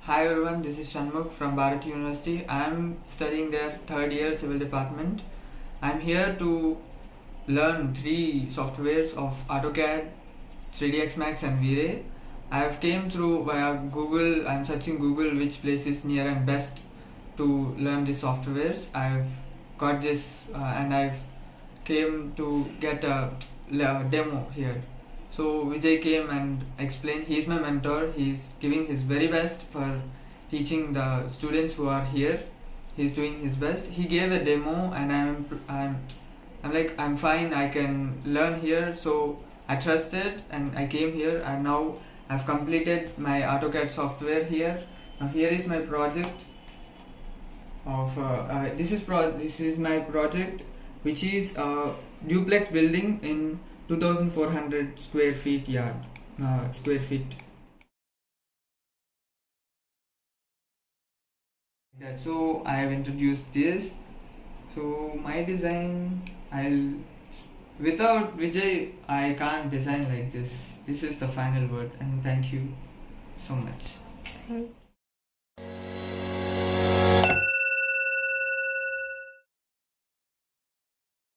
Hi everyone, this is Shanumk from Bharat University. I am studying their third year civil department. I am here to learn three softwares of AutoCAD, 3ds Max and V-Ray. I have came through via Google. I am searching Google which place is near and best to learn these softwares. I have got this and I've came to get a demo here. So Vijay came and explained. He's my mentor. He's giving his very best for teaching the students who are here. He's doing his best. He gave a demo, and I'm fine. I can learn here. So I trusted, and I came here. And now I've completed my AutoCAD software here. Now here is my project. This is my project, which is a duplex building in 2,400 square feet. So I have introduced this. So my design, without Vijay, I can't design like this. This is the final word, and thank you so much.